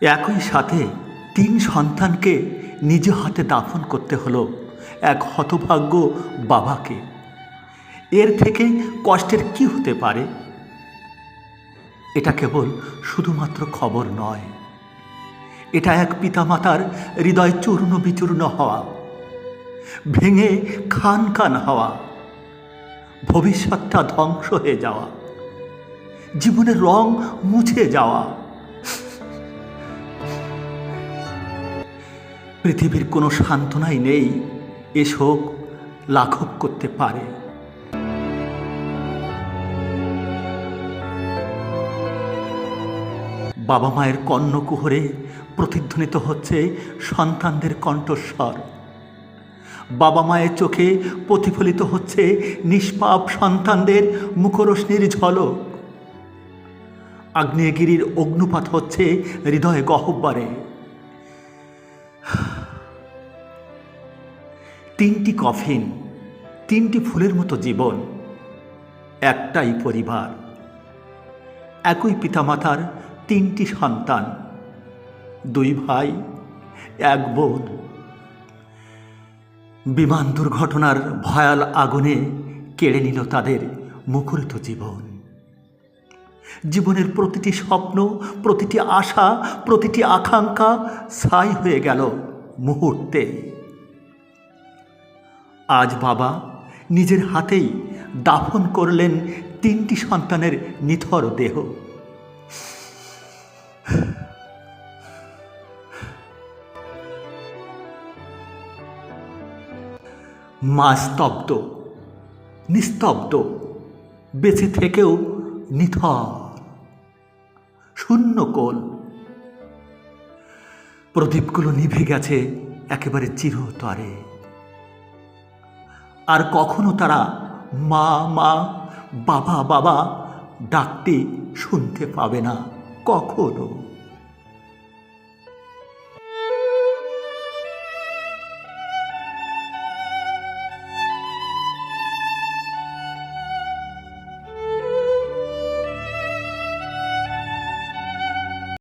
একই সাথে 3 সন্তানকে নিজ হাতে দাফন করতে হলো এক হতভাগ্য বাবাকে। এর থেকে কষ্টের কি হতে পারে? এটা কেবল শুধুমাত্র খবর নয়, এটা এক পিতামাতার হৃদয় চূর্ণ বিচূর্ণ হওয়া, ভেঙে খান খান হওয়া, ভবিষ্যৎটা ধ্বংস হয়ে যাওয়া, জীবনের রং মুছে যাওয়া। পৃথিবীর কোনো সান্ত্বনাই নেই এ শোক লাঘব করতে পারে। বাবা মায়ের কর্ণকুহরে প্রতিধ্বনিত হচ্ছে সন্তানদের কণ্ঠস্বর। বাবা মায়ের চোখে প্রতিফলিত হচ্ছে নিষ্পাপ সন্তানদের মুখরশ্মির ঝলক। আগ্নেয়গিরির অগ্নুপাত হচ্ছে হৃদয়ে গহ্বরে। 3টি কফিন, 3টি ফুলের মতো জীবন, একটাই পরিবার, একই পিতামাতার 3টি সন্তান, 2 ভাই 1 বোন। বিমান দুর্ঘটনার ভয়াল আগুনে কেড়ে নিল তাদের মুখরিত জীবন। জীবনের প্রতিটি স্বপ্ন, প্রতিটি আশা, প্রতিটি আকাঙ্ক্ষা ছাই হয়ে গেল মুহূর্তে। আজ বাবা নিজের হাতেই দাফন করলেন 3টি সন্তানের নিথর দেহ। মা স্তব্ধ, নিস্তব্ধ, বেঁচে থেকেও নিথর, শূন্য কোল। প্রদীপগুলো নিভে গেছে একেবারে চিরতরে। আর কখনো তারা মা মা, বাবা বাবা ডাকতে শুনতে পাবে না কখনো।